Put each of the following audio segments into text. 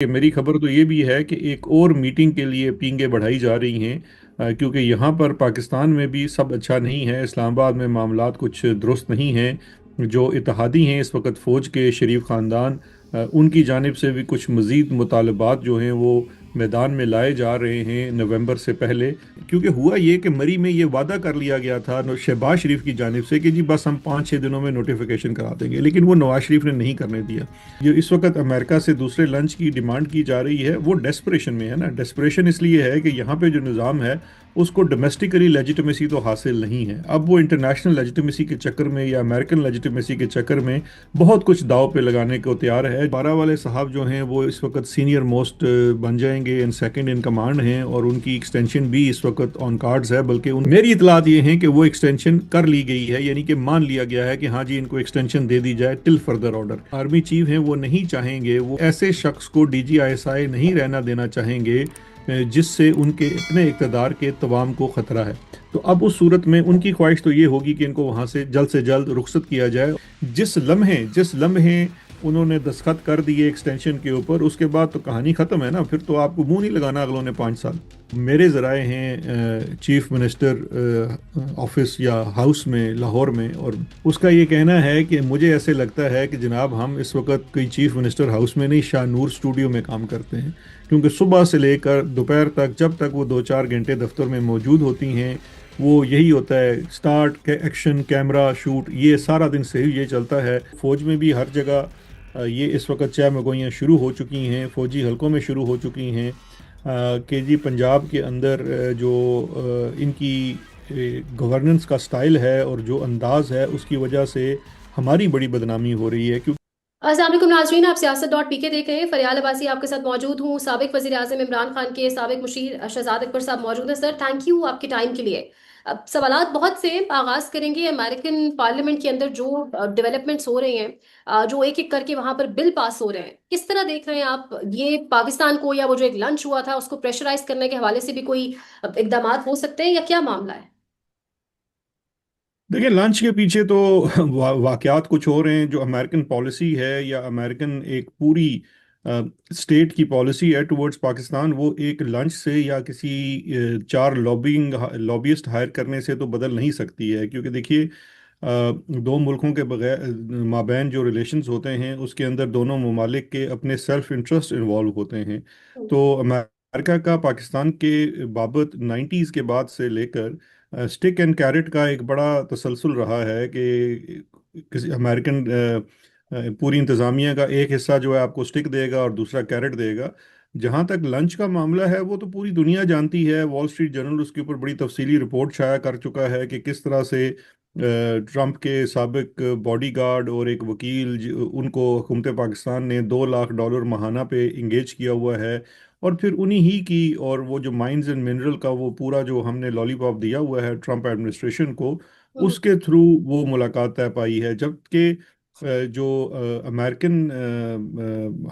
کہ میری خبر تو یہ بھی ہے کہ ایک اور میٹنگ کے لیے پینگیں بڑھائی جا رہی ہیں، کیونکہ یہاں پر پاکستان میں بھی سب اچھا نہیں ہے، اسلام آباد میں معاملات کچھ درست نہیں ہیں۔ جو اتحادی ہیں اس وقت فوج کے شریف خاندان، ان کی جانب سے بھی کچھ مزید مطالبات جو ہیں وہ میدان میں لائے جا رہے ہیں نومبر سے پہلے۔ کیونکہ ہوا یہ کہ مری میں یہ وعدہ کر لیا گیا تھا شہباز شریف کی جانب سے کہ جی بس ہم 5-6 دنوں میں نوٹیفیکیشن کرا دیں گے، لیکن وہ نواز شریف نے نہیں کرنے دیا۔ جو اس وقت امریکہ سے دوسرے لنچ کی ڈیمانڈ کی جا رہی ہے وہ ڈیسپریشن میں ہے نا۔ ڈیسپریشن اس لیے ہے کہ یہاں پہ جو نظام ہے اس کو ڈومیسٹکلی لیجیٹمیسی تو حاصل نہیں ہے، اب وہ انٹرنیشنل لیجیٹمیسی کے چکر میں یا امریکن لیجیٹمیسی کے چکر میں بہت کچھ داؤ پہ لگانے کو تیار ہے۔ بارہ والے صاحب جو ہیں وہ اس وقت سینئر موسٹ بن جائیں گے، ان سیکنڈ ان کمانڈ ہیں، اور ان کی ایکسٹینشن بھی اس وقت آن کارڈز ہے، بلکہ میری اطلاعات یہ ہیں کہ وہ ایکسٹینشن کر لی گئی ہے، یعنی کہ مان لیا گیا ہے کہ ہاں جی ان کو ایکسٹینشن دے دی جائے ٹل فردر آرڈر۔ آرمی چیف ہیں وہ نہیں چاہیں گے، وہ ایسے شخص کو D G I S I نہیں رہنا دینا چاہیں گے جس سے ان کے اپنے اقتدار کے توام کو خطرہ ہے۔ تو اب اس صورت میں ان کی خواہش تو یہ ہوگی کہ ان کو وہاں سے جلد رخصت کیا جائے۔ جس لمحے انہوں نے دستخط کر دیے ایکسٹینشن کے اوپر، اس کے بعد تو کہانی ختم ہے نا، پھر تو آپ کو منہ نہیں لگانا اگلوں نے 5 سال۔ میرے ذرائع ہیں چیف منسٹر آفس یا ہاؤس میں لاہور میں، اور اس کا یہ کہنا ہے کہ مجھے ایسے لگتا ہے کہ جناب ہم اس وقت کوئی چیف منسٹر ہاؤس میں نہیں، شاہ نور اسٹوڈیو میں کام کرتے ہیں، کیونکہ صبح سے لے کر دوپہر تک جب تک وہ 2-4 گھنٹے دفتر میں موجود ہوتی ہیں وہ یہی ہوتا ہے، سٹارٹ ایکشن کیمرہ شوٹ، یہ سارا دن سے یہ چلتا ہے۔ فوج میں بھی ہر جگہ یہ اس وقت چہ مگوئیاں شروع ہو چکی ہیں، فوجی حلقوں میں شروع ہو چکی ہیں کہ جی پنجاب کے اندر جو ان کی گورننس کا سٹائل ہے اور جو انداز ہے اس کی وجہ سے ہماری بڑی بدنامی ہو رہی ہے۔ السلام علیکم ناظرین، آپ سیاست ڈاٹ پی کے دیکھ رہے ہیں۔ فریال عباسی آپ کے ساتھ موجود ہوں۔ سابق وزیر اعظم عمران خان کے سابق مشیر شہزاد اکبر صاحب موجود ہیں۔ سر تھینک یو آپ کے ٹائم کے لیے۔ اب سوالات بہت سے آغاز کریں گے امریکن پارلیمنٹ کے اندر جو ڈیولپمنٹس ہو رہے ہیں، جو ایک ایک کر کے وہاں پر بل پاس ہو رہے ہیں، کس طرح دیکھ رہے ہیں آپ یہ پاکستان کو، یا وہ جو ایک لنچ ہوا تھا اس کو پریشرائز کرنے کے حوالے سے بھی کوئی اقدامات ہو سکتے ہیں، یا کیا معاملہ ہے؟ دیکھیں لنچ کے پیچھے تو واقعات کچھ ہو رہے ہیں۔ جو امریکن پالیسی ہے یا امریکن ایک پوری اسٹیٹ کی پالیسی ہے ٹورڈز پاکستان، وہ ایک لنچ سے یا کسی 4 لابیسٹ ہائر کرنے سے تو بدل نہیں سکتی ہے، کیونکہ دیکھیے دو ملکوں کے بغیر مابین جو ریلیشنز ہوتے ہیں اس کے اندر دونوں ممالک کے اپنے سیلف انٹرسٹ انوالو ہوتے ہیں۔ تو امریکہ کا پاکستان کے بابت 90s کے بعد سے لے کر اسٹک اینڈ کیرٹ کا ایک بڑا تسلسل رہا ہے کہ کسی امریکن پوری انتظامیہ کا ایک حصہ جو ہے آپ کو اسٹک دے گا اور دوسرا کیرٹ دے گا۔ جہاں تک لنچ کا معاملہ ہے وہ تو پوری دنیا جانتی ہے، وال اسٹریٹ جرنل اس کے اوپر بڑی تفصیلی رپورٹ شائع کر چکا ہے کہ کس طرح سے ٹرمپ کے سابق باڈی گارڈ اور ایک وکیل ان کو حکومت پاکستان نے $2 لاکھ ماہانہ پہ انگیج کیا ہوا ہے، اور پھر انہی ہی کی، اور وہ جو مائنز اینڈ منرل کا وہ پورا جو ہم نے لالی پاپ دیا ہوا ہے ٹرمپ ایڈمنسٹریشن کو، اس کے تھرو وہ ملاقات طے پائی ہے۔ جبکہ جو امریکن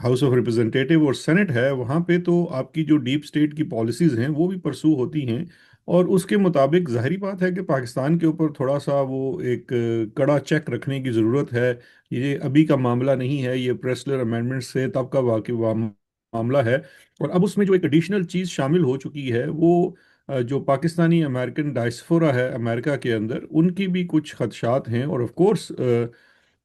ہاؤس آف ریپرزنٹیٹیو اور سینٹ ہے وہاں پہ تو آپ کی جو ڈیپ اسٹیٹ کی پالیسیز ہیں وہ بھی پرسو ہوتی ہیں، اور اس کے مطابق ظاہری بات ہے کہ پاکستان کے اوپر تھوڑا سا وہ ایک کڑا چیک رکھنے کی ضرورت ہے۔ یہ ابھی کا معاملہ نہیں ہے، یہ پریسلر امینڈمنٹ سے تب کا معاملہ ہے۔ اور اب اس میں جو ایک ایڈیشنل چیز شامل ہو چکی ہے وہ جو پاکستانی امریکن ڈائسفورا ہے امریکہ کے اندر، ان کی بھی کچھ خدشات ہیں، اور آف کورس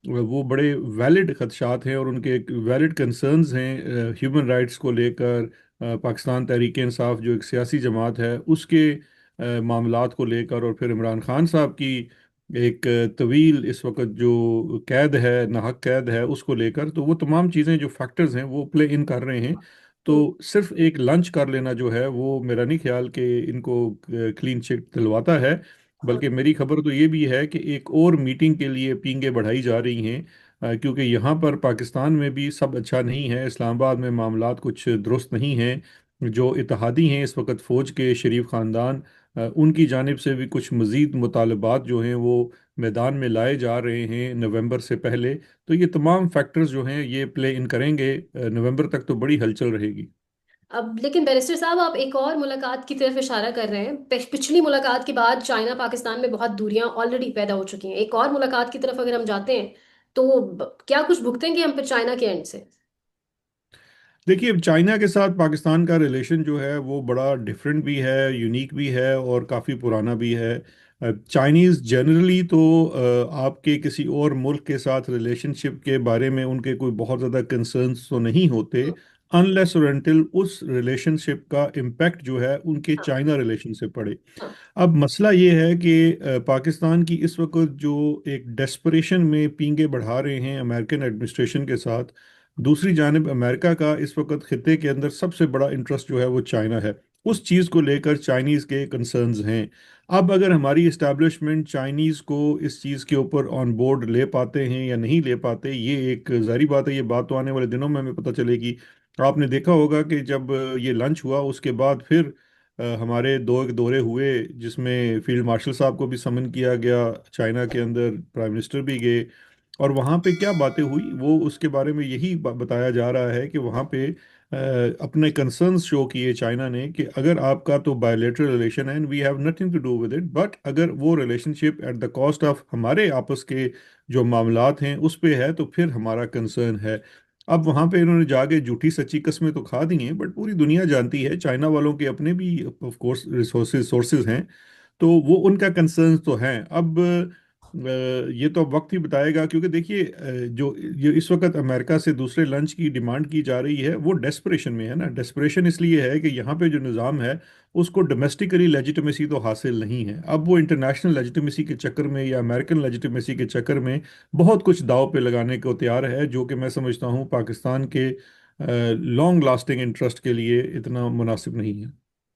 وہ بڑے ویلڈ خدشات ہیں، اور ان کے ایک ویلڈ کنسرنز ہیں ہیومن رائٹس کو لے کر۔ پاکستان تحریک انصاف جو ایک سیاسی جماعت ہے اس کے معاملات کو لے کر، اور پھر عمران خان صاحب کی ایک طویل اس وقت جو قید ہے، ناحق قید ہے، اس کو لے کر، تو وہ تمام چیزیں جو فیکٹرز ہیں وہ پلے ان کر رہے ہیں۔ تو صرف ایک لنچ کر لینا جو ہے وہ میرا نہیں خیال کہ ان کو کلین چٹ دلواتا ہے، بلکہ میری خبر تو یہ بھی ہے کہ ایک اور میٹنگ کے لیے پینگیں بڑھائی جا رہی ہیں، کیونکہ یہاں پر پاکستان میں بھی سب اچھا نہیں ہے، اسلام آباد میں معاملات کچھ درست نہیں ہیں۔ جو اتحادی ہیں اس وقت فوج کے شریف خاندان، ان کی جانب سے بھی کچھ مزید مطالبات جو ہیں وہ میدان میں لائے جا رہے ہیں نومبر سے پہلے۔ تو یہ تمام فیکٹرز جو ہیں یہ پلے ان کریں گے، نومبر تک تو بڑی ہلچل رہے گی۔ اب لیکن بیرسٹر صاحب، آپ ایک اور ملاقات کی طرف اشارہ کر رہے ہیں۔ پچھلی ملاقات کے بعد چائنا پاکستان میں بہت دوریاں آلریڈی پیدا ہو چکی ہیں، ایک اور ملاقات کی طرف اگر ہم جاتے ہیں تو کیا کچھ بھگتیں گے ہم پھر چائنا کے اینڈ سے؟ देखिए, चाइना के साथ पाकिस्तान का रिलेशन जो है वो बड़ा डिफरेंट भी है, यूनिक भी है और काफ़ी पुराना भी है। चाइनीज़ जनरली तो आपके किसी और मुल्क के साथ रिलेशनशिप के बारे में उनके कोई बहुत ज़्यादा कंसर्न्स तो नहीं होते, अनलेस और अनटिल उस रिलेशनशिप का इम्पैक्ट जो है उनके हाँ। चाइना रिलेशन से पड़े। हाँ। अब मसला ये है कि पाकिस्तान की इस वक्त जो एक डेस्परेशन में पींगे बढ़ा रहे हैं अमेरिकन एडमिनिस्ट्रेशन के साथ, दूसरी जानब अमेरिका का इस वक्त खित्ते के अंदर सबसे बड़ा इंटरेस्ट जो है वो चाइना है। उस चीज़ को लेकर चाइनीज़ के कंसर्न्स हैं। अब अगर हमारी इस्टेब्लिशमेंट चाइनीज़ को इस चीज़ के ऊपर ऑन बोर्ड ले पाते हैं या नहीं ले पाते, ये एक जारी बात है। ये बात तो आने वाले दिनों में हमें पता चलेगी। आपने देखा होगा कि जब ये लंच हुआ उसके बाद फिर हमारे दो एक दौरे हुए, जिसमें फील्ड मार्शल साहब को भी समन किया गया, चाइना के अंदर प्राइम मिनिस्टर भी गए। और वहाँ पे क्या बातें हुई वो उसके बारे में यही बताया जा रहा है कि वहाँ पे अपने कंसर्न्स शो किए चाइना ने कि अगर आपका तो बायलेटरल रिलेशन है and we have nothing to do with it, but अगर वो relationship at the cost of हमारे आपस के जो मामलात हैं उस पे है तो फिर हमारा कंसर्न है। अब वहाँ पे इन्होंने जाके झूठी सच्ची कस्में तो खा दी हैं, बट पूरी दुनिया जानती है चाइना वालों के अपने भी ऑफ कोर्स रिसोर्सेज सोर्सेज हैं। तो वो उनका कंसर्न तो हैं। अब ये तो अब वक्त ही बताएगा, क्योंकि देखिए जो ये इस वक्त अमेरिका से दूसरे लंच की डिमांड की जा रही है वो डेस्परेशन में है ना। डेस्परेशन इसलिए है कि यहाँ पे जो निज़ाम है उसको डोमेस्टिकली लेजिटिमेसी तो हासिल नहीं है। अब वो इंटरनेशनल लेजिटिमेसी के चक्कर में या अमेरिकन लेजिटिमेसी के चक्कर में बहुत कुछ दाव पे लगाने को तैयार है, जो कि मैं समझता हूँ पाकिस्तान के लॉन्ग लास्टिंग इंटरेस्ट के लिए इतना मुनासिब नहीं है।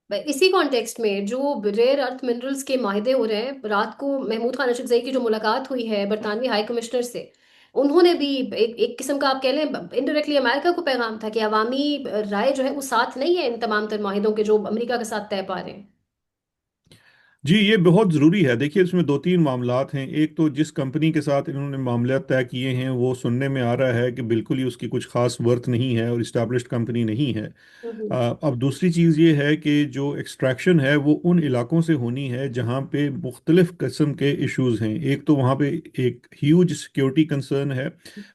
इसी कॉन्टेक्स्ट में जो रेयर अर्थ मिनरल्स के माहिदे हो रहे हैं, रात को महमूद खान अशरफजई की जो मुलाकात हुई है बरतानवी हाई कमिश्नर से, उन्होंने भी एक किस्म का आप कह लें इनडायरेक्टली अमेरिका को पैगाम था कि अवामी राय जो है वो साथ नहीं है इन तमाम तर माहिदों के जो अमेरिका के साथ तय पा रहे हैं। जी, ये बहुत ज़रूरी है। देखिए, इसमें दो तीन मामलात हैं। एक तो जिस कंपनी के साथ इन्होंने मामला तय किए हैं वो सुनने में आ रहा है कि बिल्कुल ही उसकी कुछ खास वर्थ नहीं है और इस्टेब्लिश्ड कंपनी नहीं है। हम्म। अब दूसरी चीज़ ये है कि जो एक्सट्रैक्शन है वो उन इलाकों से होनी है जहाँ पे मुख्तलिफ किस्म के इश्यूज हैं। एक तो वहाँ पे एक ह्यूज सिक्योरिटी कंसर्न है।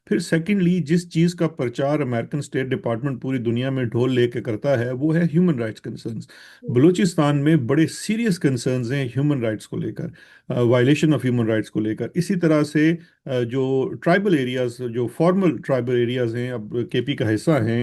फिर सेकेंडली, जिस चीज़ का प्रचार अमेरिकन स्टेट डिपार्टमेंट पूरी दुनिया में ढोल लेके करता है वो है ह्यूमन राइट्स कंसर्न्स। बलूचिस्तान में बड़े सीरियस कंसर्न्स हैं ह्यूमन राइट्स को लेकर, वायलेशन ऑफ ह्यूमन राइट्स को लेकर। इसी तरह से जो ट्राइबल एरियाज, जो फॉर्मल ट्राइबल एरियाज हैं, अब केपी का हिस्सा हैं,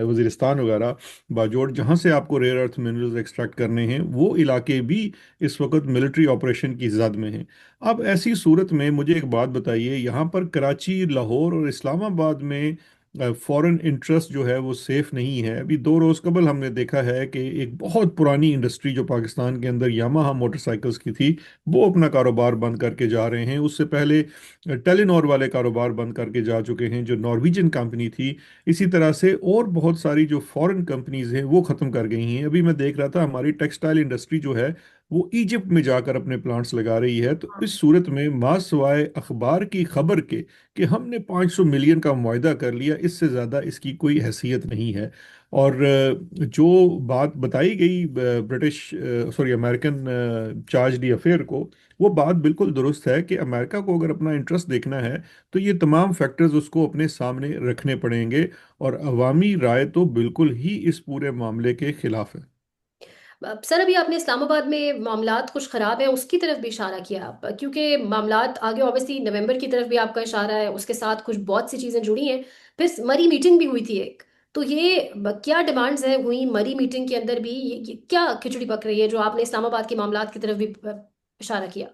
वजीरिस्तान वगैरह, बाजोड़, जहाँ से आपको रेयर अर्थ मिनरल्स एक्सट्रैक्ट करने हैं, वो इलाके भी इस वक्त मिलिट्री ऑपरेशन की जद में हैं। अब ऐसी सूरत में मुझे एक बात बताइए, यहाँ पर कराची, लाहौर और इस्लामाबाद में फॉरेन इंटरेस्ट जो है वो सेफ नहीं है। अभी 2 रोज़ कबल हमने देखा है कि एक बहुत पुरानी इंडस्ट्री जो पाकिस्तान के अंदर यामाहा मोटरसाइकिल्स की थी, वो अपना कारोबार बंद करके जा रहे हैं। उससे पहले टेलीनॉर वाले कारोबार बंद करके जा चुके हैं, जो नॉर्वेजियन कंपनी थी। इसी तरह से और बहुत सारी जो फॉरेन कंपनीज हैं वो ख़त्म कर गई हैं। अभी मैं देख रहा था हमारी टेक्सटाइल इंडस्ट्री जो है वो इजिप्ट में जाकर अपने प्लांट्स लगा रही है। तो इस सूरत में मां सवाए अखबार की खबर के कि हमने 500 मिलियन का मुआहदा कर लिया, इससे ज़्यादा इसकी कोई हैसियत नहीं है। और जो बात बताई गई British, sorry, American charge D affair को, वो बात बिल्कुल दुरुस्त है कि अमेरिका को अगर अपना इंटरेस्ट देखना है तो ये तमाम फैक्टर्स उसको अपने सामने रखने पड़ेंगे। और अवामी राय तो बिल्कुल ही इस पूरे मामले के खिलाफ है। सर अभी आपने इस्लामाबाद में मामलात कुछ खराब हैं उसकी तरफ भी इशारा किया आप, क्योंकि मामलात आगे ऑब्वियसली नवंबर की तरफ भी आपका इशारा है, उसके साथ कुछ बहुत सी चीज़ें जुड़ी हैं। फिर मरी मीटिंग भी हुई थी एक, तो ये क्या डिमांड्स हैं हुई मरी मीटिंग के अंदर भी, ये क्या खिचड़ी पक रही है जो आपने इस्लामाबाद के मामलात की तरफ भी इशारा किया।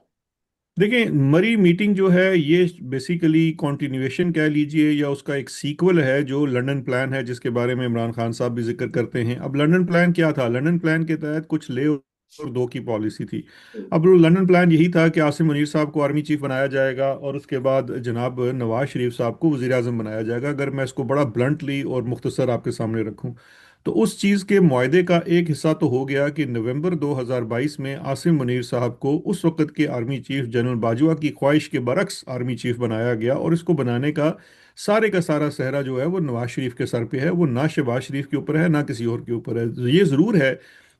देखिए, मरी मीटिंग जो है ये बेसिकली कॉन्टिन्यूएशन कह लीजिए या उसका एक सीक्वल है जो लंदन प्लान है, जिसके बारे में इमरान खान साहब भी जिक्र करते हैं। अब लंदन प्लान क्या था? लंदन प्लान के तहत कुछ ले और दो की पॉलिसी थी। अब वो लंदन प्लान यही था कि आसिम मुनीर साहब को आर्मी चीफ बनाया जाएगा और उसके बाद जनाब नवाज शरीफ साहब को वजीर आजम बनाया जाएगा, अगर मैं इसको बड़ा ब्लंटली और मुख्तसर आपके सामने रखूं। तो उस चीज़ के मुआहदे का एक हिस्सा तो हो गया कि नवंबर 2022 में आसिम मुनीर साहब को उस वक्त के आर्मी चीफ जनरल बाजवा की ख्वाहिश के बरक्स आर्मी चीफ बनाया गया, और इसको बनाने का सारा सहरा जो है वो नवाज शरीफ के सर पे है। वो ना शहबाज शरीफ के ऊपर है ना किसी और के ऊपर है। ये ज़रूर है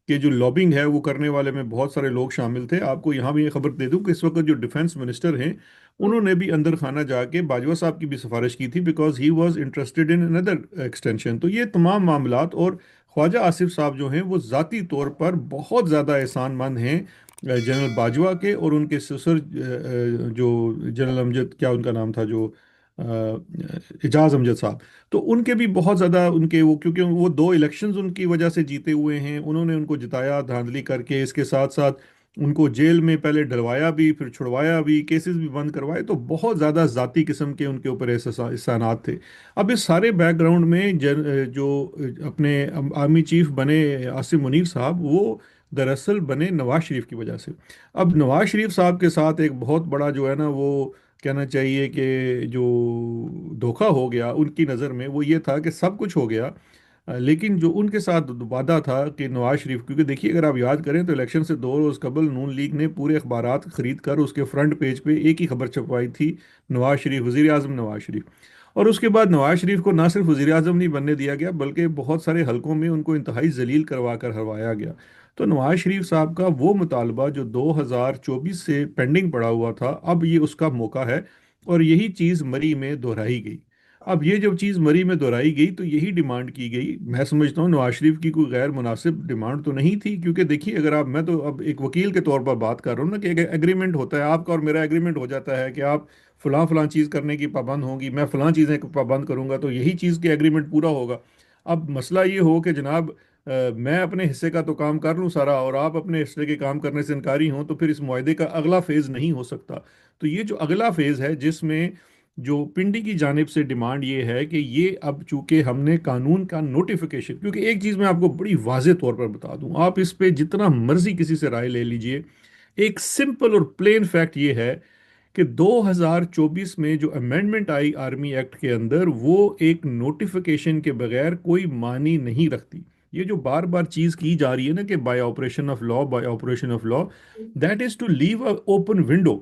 कि जो लॉबिंग है वो करने वाले में बहुत सारे लोग शामिल थे। आपको यहाँ भी ये खबर दे दूं कि इस वक्त जो डिफेंस मिनिस्टर हैं उन्होंने भी अंदर खाना जाके बाजवा साहब की भी सिफारिश की थी, because he was interested in another extension. तो ये तमाम मामलात, और ख्वाजा आसिफ साहब जो हैं वो ज़ाती तौर पर बहुत ज़्यादा एहसानमंद हैं जनरल बाजवा के, और उनके ससुर जो जनरल अमजद, क्या उनका नाम था, जो एजाज अमजद साहब, तो उनके भी बहुत ज़्यादा उनके वो, क्योंकि वो दो इलेक्शंस उनकी वजह से जीते हुए हैं, उन्होंने उनको जिताया धांधली करके। इसके साथ साथ उनको जेल में पहले डलवाया भी, फिर छुड़वाया भी, केसेस भी बंद करवाए। तो बहुत ज़्यादा ज़ाती किस्म के उनके ऊपर एहसानात थे। अब इस सारे बैकग्राउंड में जो अपने आर्मी चीफ बने आसिम मुनीर साहब, वो दरअसल बने नवाज शरीफ की वजह से। अब नवाज शरीफ साहब के साथ एक बहुत बड़ा जो है ना, वो कहना चाहिए कि जो धोखा हो गया उनकी नज़र में, वो ये था कि सब कुछ हो गया, लेकिन जो उनके साथ वादा था कि नवाज शरीफ, क्योंकि देखिए अगर आप याद करें तो इलेक्शन से 2 रोज़ कबल नून लीग ने पूरे अखबारात खरीद कर उसके फ्रंट पेज पे एक ही खबर छपवाई थी, नवाज शरीफ वजीर आजम नवाज शरीफ। और उसके बाद नवाज शरीफ को ना सिर्फ वजीर आजम नहीं बनने दिया गया, बल्कि बहुत सारे हलकों में उनको इंतहाई जलील करवा कर हरवाया गया। तो नवाज शरीफ साहब का वो मुतालबा जो 2024 से पेंडिंग पड़ा हुआ था, अब ये उसका मौका है, और यही चीज़ मरी में दोहराई गई। अब ये जब चीज़ मरी में दोहराई गई तो यही डिमांड की गई। मैं समझता हूँ नवाज शरीफ की कोई गैर मुनासिब डिमांड तो नहीं थी, क्योंकि देखिए अगर आप, मैं तो अब एक वकील के तौर पर बात कर रहा हूँ ना, कि एक एग्रीमेंट होता है आपका और मेरा, एग्रीमेंट हो जाता है कि आप फलां फलां चीज़ करने की पाबंद होंगी, मैं फलां चीज़ें पाबंद करूंगा, तो यही चीज़ के एग्रीमेंट पूरा होगा। अब मसला ये हो कि जनाब मैं अपने हिस्से का तो काम कर लूँ सारा, और आप अपने हिस्से के काम करने से इनकारी हों, तो फिर इस मुआहदे का अगला फेज़ नहीं हो सकता। तो ये जो अगला फेज़ है, जिसमें जो पिंडी की जानिब से डिमांड ये है कि ये अब चूंकि हमने कानून का नोटिफिकेशन, क्योंकि एक चीज़ मैं आपको बड़ी वाजे तौर पर बता दूं, आप इस पे जितना मर्जी किसी से राय ले लीजिए, एक सिंपल और प्लेन फैक्ट ये है कि 2024 में जो अमेंडमेंट आई आर्मी एक्ट के अंदर, वो एक नोटिफिकेशन के बगैर कोई मानी नहीं रखती। ये जो बार बार चीज़ की जा रही है ना कि by operation of law, by operation of law, that is to leave a open window.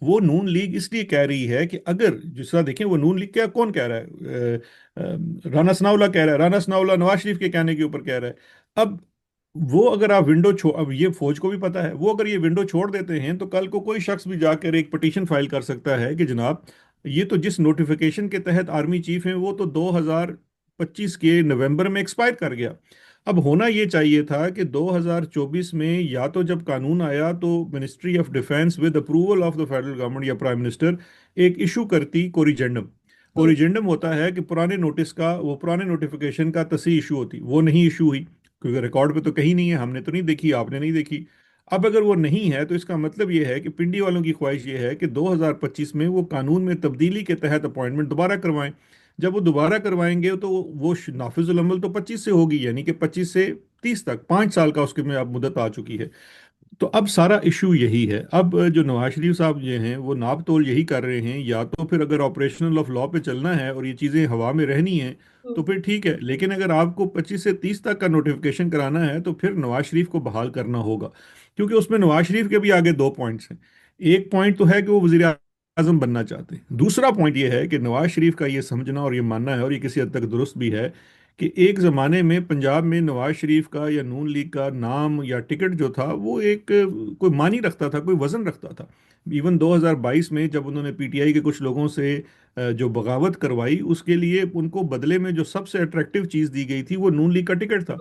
वो नून लीग इसलिए कह रही है कि अगर, जिस तरह देखें, वो नून लीग क्या कौन कह रहा है, राना सनाउल्लाह कह रहा है, राना सनाउल्लाह नवाज शरीफ के कहने के ऊपर कह रहा है। अब वो अगर आप विंडो छोड़, अब ये फौज को भी पता है, वो अगर ये विंडो छोड़ देते हैं तो कल को कोई शख्स भी जाकर एक पिटीशन फाइल कर सकता है कि जनाब ये तो जिस नोटिफिकेशन के तहत आर्मी चीफ हैं वो तो 2025 के नवंबर में एक्सपायर कर गया। अब होना ये चाहिए था कि 2024 में या तो जब कानून आया तो ministry of defence with approval of the federal government या प्राइम मिनिस्टर एक इशू करती कोरिजेंडम। हम्म। कोरिजेंडम होता है कि पुराने नोटिस का, वो पुराने नोटिफिकेशन का तसी इशू होती, वो नहीं इशू हुई, क्योंकि रिकॉर्ड पे तो कहीं नहीं है, हमने तो नहीं देखी, आपने नहीं देखी। अब अगर वो नहीं है तो इसका मतलब ये है कि पिंडी वालों की ख्वाहिश ये है कि 2025 में वो कानून में तब्दीली के तहत अपॉइंटमेंट दोबारा करवाएं। जब वो दोबारा करवाएंगे तो वो नाफिजुल अमल तो 25 से होगी, यानी कि 25 से 30 तक 5 साल का उसके में अब मुदत आ चुकी है। तो अब सारा इशू यही है। अब जो नवाज शरीफ साहब ये हैं वो नाप तोल यही कर रहे हैं, या तो फिर अगर ऑपरेशनल ऑफ लॉ पे चलना है और ये चीज़ें हवा में रहनी है तो फिर ठीक है, लेकिन अगर आपको 25 से 30 तक का नोटिफिकेशन कराना है तो फिर नवाज शरीफ को बहाल करना होगा, क्योंकि उसमें नवाज शरीफ के भी आगे 2 पॉइंट्स हैं। एक पॉइंट तो है कि वो वजीर आजम बनना चाहते हैं, दूसरा पॉइंट ये है कि नवाज शरीफ का ये समझना और ये मानना है, और ये किसी हद तक दुरुस्त भी है, कि एक ज़माने में पंजाब में नवाज शरीफ का या नून लीग का नाम या टिकट जो था वो एक कोई मानी रखता था, कोई वजन रखता था। इवन 2022 में जब उन्होंने पीटीआई के कुछ लोगों से जो बगावत करवाई, उसके लिए उनको बदले में जो सबसे अट्रैक्टिव चीज़ दी गई थी वो नून लीग का टिकट था।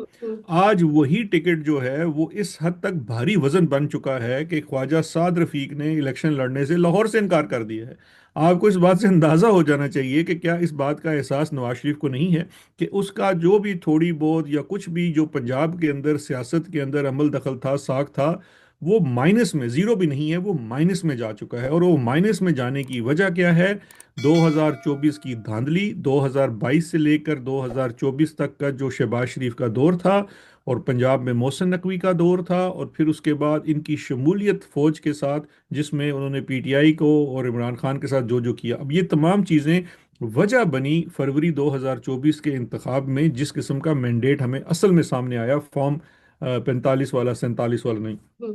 आज वही टिकट जो है वो इस हद तक भारी वजन बन चुका है कि ख्वाजा साद रफीक ने इलेक्शन लड़ने से लाहौर से इनकार कर दिया है। आपको इस बात से अंदाज़ा हो जाना चाहिए कि क्या इस बात का एहसास नवाज शरीफ को नहीं है कि उसका जो भी थोड़ी बहुत या कुछ भी जो पंजाब के अंदर सियासत के अंदर अमल दखल था, साख था, वो माइनस में, जीरो भी नहीं है, वो माइनस में जा चुका है। और वो माइनस में जाने की वजह क्या है? 2024 की धांधली, 2022 से लेकर 2024 तक का जो शहबाज शरीफ का दौर था, और पंजाब में मोहसिन नकवी का दौर था, और फिर उसके बाद इनकी शमूलियत फौज के साथ, जिसमें उन्होंने पीटीआई को और इमरान खान के साथ जो जो किया, अब ये तमाम चीज़ें वजह बनी फरवरी 2024 के इंतखाब में, जिस किस्म का मैंडेट हमें असल में सामने आया, फॉर्म 45 वाला, 47 वाला नहीं। हम्म।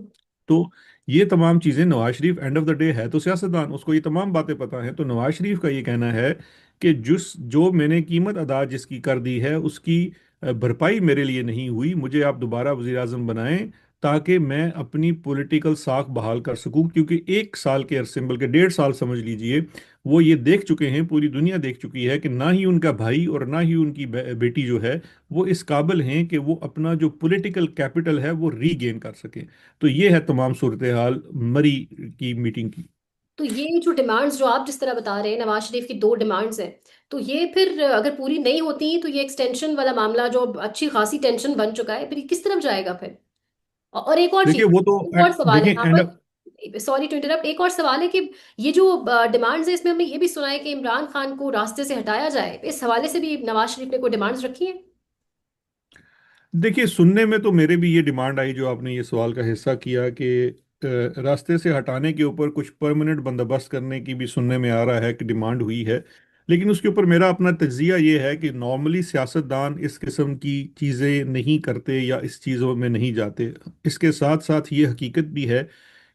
तो ये तमाम चीज़ें, Nawaz Sharif end of the day है तो सियासतदान, उसको ये तमाम बातें पता हैं। तो नवाज शरीफ का ये कहना है कि जिस जो मैंने कीमत अदा जिसकी कर दी है उसकी भरपाई मेरे लिए नहीं हुई, मुझे आप दोबारा वजीर आजम बनाएं ताकि मैं अपनी पॉलिटिकल साख बहाल कर सकूं, क्योंकि 1 साल के अरसे में, बल्कि 1.5 साल समझ लीजिए, वो ये देख चुके हैं, पूरी दुनिया देख चुकी है कि ना ही उनका भाई और ना ही उनकी बेटी जो है वो इस काबिल हैं कि वो अपना जो पॉलिटिकल कैपिटल है वो रीगेन कर सकें। तो ये है तमाम सूरत हाल मरी की मीटिंग की। तो ये जो डिमांड्स जो आप जिस तरह बता रहे हैं, नवाज शरीफ की दो डिमांड्स हैं, तो ये फिर अगर पूरी नहीं होती तो ये एक्सटेंशन वाला मामला जो अच्छी खासी टेंशन बन चुका है, फिर ये किस तरफ जाएगा फिर? और एक और देखिए चीज, वो तो एक और सवाल है देखिए यहाँ एंड। पर, सॉरी टू इंटरप्ट, एक और सवाल है कि ये जो डिमांड्स है इसमें हमने ये भी सुना है कि इमरान खान को रास्ते से हटाया जाए, इस हवाले से भी नवाज शरीफ ने कोई डिमांड्स रखी है? देखिए सुनने में तो मेरे भी ये डिमांड आई, जो आपने ये सवाल का हिस्सा किया कि रास्ते से हटाने के ऊपर कुछ परमानेंट बंदोबस्त करने की भी सुनने में आ रहा है कि डिमांड हुई है। लेकिन उसके ऊपर मेरा अपना तज्जिया ये है कि नॉर्मली सियासतदान इस किस्म की चीज़ें नहीं करते या इस चीज़ों में नहीं जाते। इसके साथ साथ ये हकीकत भी है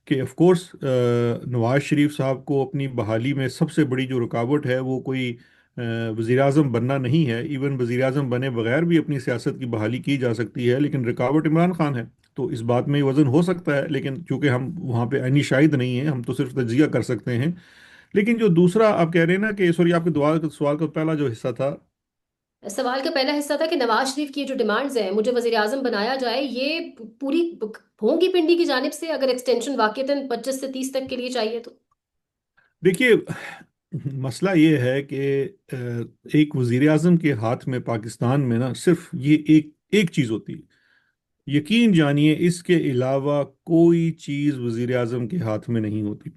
कि ऑफ कोर्स नवाज शरीफ साहब को अपनी बहाली में सबसे बड़ी जो रुकावट है वो कोई वज़ीर आज़म बनना नहीं है। इवन वज़ीर आज़म बने बगैर भी अपनी सियासत की बहाली की जा सकती है, लेकिन रुकावट इमरान खान है। तो इस बात में वज़न हो सकता है, लेकिन चूंकि हम वहाँ पे ऐनी शाहिद नहीं हैं, हम तो सिर्फ तजिया कर सकते हैं। लेकिन जो दूसरा आप कह रहे हैं ना कि सॉरी, आपके दुआ सवाल का पहला जो हिस्सा था। सवाल का पहला हिस्सा था कि नवाज शरीफ की जो डिमांड्स हैं, मुझे वजीर आजम बनाया जाए, ये पूरी होंगी पिंडी की जानिब से, अगर एक्सटेंशन वाकईतन 25 से 30 तक के लिए चाहिए तो? देखिए मसला ये है कि एक वज़ीर आज़म के हाथ में पाकिस्तान में ना सिर्फ ये एक एक चीज़ होती है। यकीन जानिए इसके अलावा कोई चीज़ वज़ीर आज़म के हाथ में नहीं होती।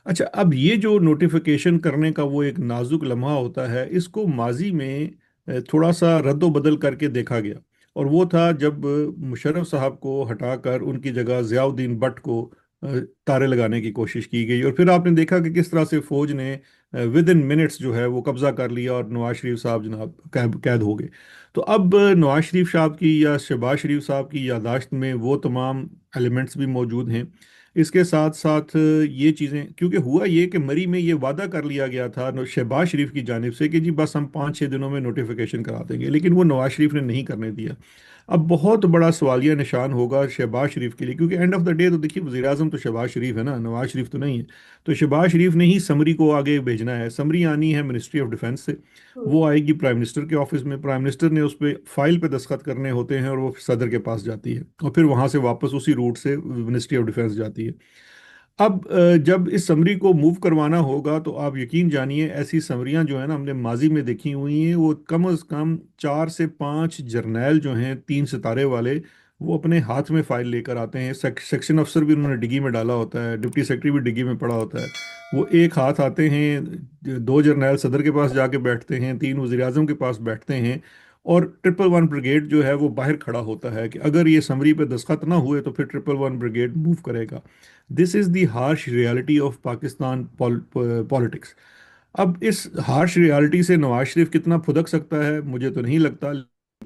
अच्छा, अब ये जो नोटिफिकेशन करने का वो एक नाजुक लम्हा होता है, इसको माजी में थोड़ा सा रद्द बदल करके देखा गया। और वो था जब मुशर्रफ साहब को हटाकर उनकी जगह ज़ियाउद्दीन भट्ट को अ, तारे लगाने की कोशिश की गई, और फिर आपने देखा कि किस तरह से फ़ौज ने विद इन मिनट्स जो है वो कब्ज़ा कर लिया और नवाज शरीफ साहब जनाब कैद हो गए। तो अब नवाज शरीफ साहब की या शहबाज शरीफ साहब की यादाश्त में वो तमाम एलिमेंट्स भी मौजूद हैं। इसके साथ साथ ये चीज़ें, क्योंकि हुआ ये कि मरी में ये वादा कर लिया गया था शहबाज शरीफ की जानिब से कि जी बस हम 5-6 दिनों में नोटिफिकेशन करा देंगे, लेकिन वो नवाज शरीफ ने नहीं करने दिया। अब बहुत बड़ा सवालिया निशान होगा शहबाज शरीफ के लिए, क्योंकि एंड ऑफ द डे तो देखिए वज़ीर आज़म तो शहबाज शरीफ है ना, नवाज शरीफ तो नहीं है। तो शहबाज शरीफ ने ही समरी को आगे भेजना है। समरी आनी है मिनिस्ट्री ऑफ डिफेंस से, हम्म। वो आएगी प्राइम मिनिस्टर के ऑफिस में, प्राइम मिनिस्टर ने उस पर फाइल पे दस्तखत करने होते हैं और वो सदर के पास जाती है, और फिर वहां से वापस उसी रूट से मिनिस्ट्री ऑफ डिफेंस जाती है। अब जब इस समरी को मूव करवाना होगा तो आप यकीन जानिए ऐसी समरियां जो है ना हमने माजी में देखी हुई हैं, वो कम अज़ कम 4 से 5 जर्नैल जो हैं 3 सितारे वाले, वो अपने हाथ में फाइल लेकर आते हैं। सेक्शन अफसर भी उन्होंने डिग्गी में डाला होता है, डिप्टी सेक्रेटरी भी डिग्गी में पड़ा होता है। वो एक हाथ आते हैं, 2 जर्नैल सदर के पास जाके बैठते हैं, 3 वज़ीर आज़म के पास बैठते हैं, और 111 ब्रिगेड जो है वो बाहर खड़ा होता है कि अगर ये समरी पे दस्तखत ना हुए तो फिर 111 ब्रिगेड मूव करेगा। This is the harsh reality of Pakistan politics. अब इस हार्श रियलिटी से नवाज शरीफ कितना फुदक सकता है मुझे तो नहीं लगता।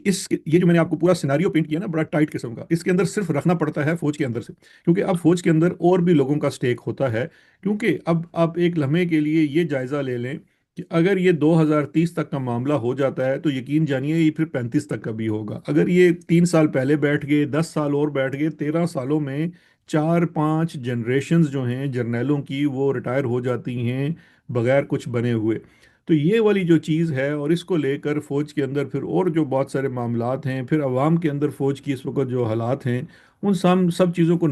इस ये जो मैंने आपको पूरा सिनारियो पेंट किया ना, बड़ा टाइट किस्म का, इसके अंदर सिर्फ रखना पड़ता है फौज के अंदर से, क्योंकि अब फौज के अंदर और भी लोगों का स्टेक होता है। क्योंकि अब आप एक लम्हे के लिए ये जायजा ले लें कि अगर ये 2030 तक का मामला हो जाता है तो यकीन जानिए ये फिर 35 तक का भी होगा। अगर ये 3 साल पहले बैठ गए, 10 साल और बैठ गए, 13 सालों में 4-5 जनरेशन्स जो हैं जर्नैलों की वो रिटायर हो जाती हैं बगैर कुछ बने हुए। तो ये वाली जो चीज़ है, और इसको लेकर फ़ौज के अंदर फिर और जो बहुत सारे मामलात हैं, फिर अवाम के अंदर फ़ौज की इस वक्त जो हालात हैं, उन सब चीज़ों को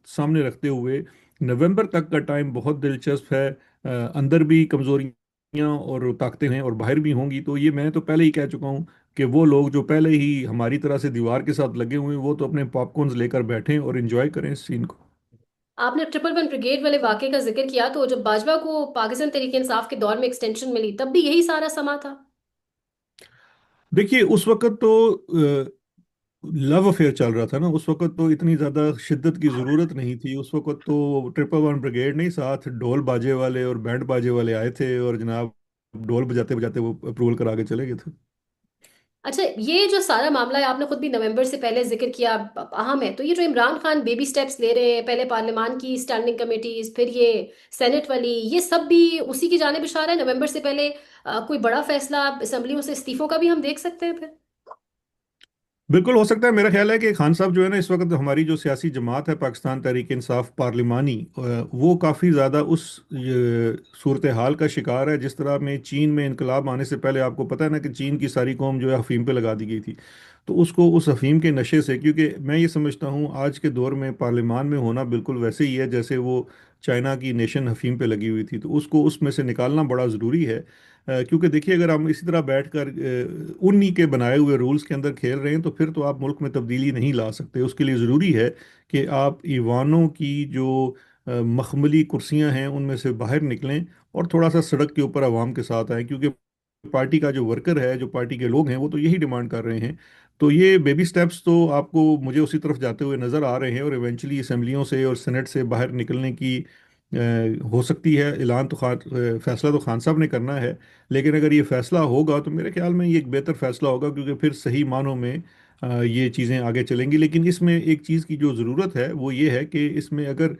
सामने रखते हुए नवंबर तक का टाइम बहुत दिलचस्प है। अंदर भी कमज़ोरियाँ और ताकतें हैं और बाहर भी होंगी। तो ये मैं तो पहले ही कह चुका हूँ कि वो लोग जो पहले ही हमारी तरह से दीवार के साथ लगे हुए हैं वो तो अपने पॉपकॉर्न्स लेकर बैठें और एंजॉय करें इस सीन को। आपने 111 ब्रिगेड वाले वाकये का जिक्र किया, तो जब बाजवा को पाकिस्तान तहरीक इंसाफ के दौर में एक्सटेंशन मिली, तब भी यही सारा समा था? देखिए उस वक्त तो लव अफेयर चल रहा था ना, उस वक्त तो इतनी ज़्यादा शिद्दत की ज़रूरत नहीं थी। उस वक्त तो 111 ब्रिगेड नहीं, साथ ढोल बाजे वाले और बैंड बाजे वाले आए थे और जनाब ढोल बजाते बजाते वो अप्रूवल करा के चले गए थे। अच्छा, ये जो सारा मामला है, आपने खुद भी नवंबर से पहले जिक्र किया, अहम है, तो ये जो इमरान खान बेबी स्टेप्स ले रहे हैं, पहले पार्लियामान की स्टैंडिंग कमेटीज, फिर ये सेनेट वाली, ये सब भी उसी की जानिब इशारा है? नवंबर से पहले कोई बड़ा फैसला असेंबलियों से इस्तीफों का भी हम देख सकते हैं फिर? बिल्कुल हो सकता है। मेरा ख्याल है कि खान साहब जो है ना, इस वक्त हमारी जो सियासी जमात है पाकिस्तान तहरीक इंसाफ पार्लिमानी, वो काफ़ी ज़्यादा उस सूरत हाल का शिकार है जिस तरह में चीन में इनकलाब आने से पहले आपको पता है ना कि चीन की सारी कौम जो है अफीम पे लगा दी गई थी। तो उसको उस अफीम के नशे से, क्योंकि मैं ये समझता हूँ आज के दौर में पार्लिमान में होना बिल्कुल वैसे ही है जैसे वो चाइना की नेशन अफीम पे लगी हुई थी, तो उसको उसमें से निकालना बड़ा ज़रूरी है। क्योंकि देखिए अगर हम इसी तरह बैठकर उन्हीं के बनाए हुए रूल्स के अंदर खेल रहे हैं तो फिर तो आप मुल्क में तब्दीली नहीं ला सकते। उसके लिए ज़रूरी है कि आप ईवानों की जो मखमली कुर्सियां हैं उनमें से बाहर निकलें और थोड़ा सा सड़क के ऊपर आवाम के साथ आएं, क्योंकि पार्टी का जो वर्कर है, जो पार्टी के लोग हैं, वो तो यही डिमांड कर रहे हैं। तो ये बेबी स्टेप्स तो आपको मुझे उसी तरफ जाते हुए नज़र आ रहे हैं, और इवेंचुअली असेंबलियों से और सेनेट से बाहर निकलने की हो सकती है। ऐलान तो फैसला तो खान साहब ने करना है, लेकिन अगर ये फैसला होगा तो मेरे ख्याल में ये एक बेहतर फैसला होगा, क्योंकि फिर सही मानों में ये चीज़ें आगे चलेंगी। लेकिन इसमें एक चीज़ की जो ज़रूरत है वो ये है कि इसमें अगर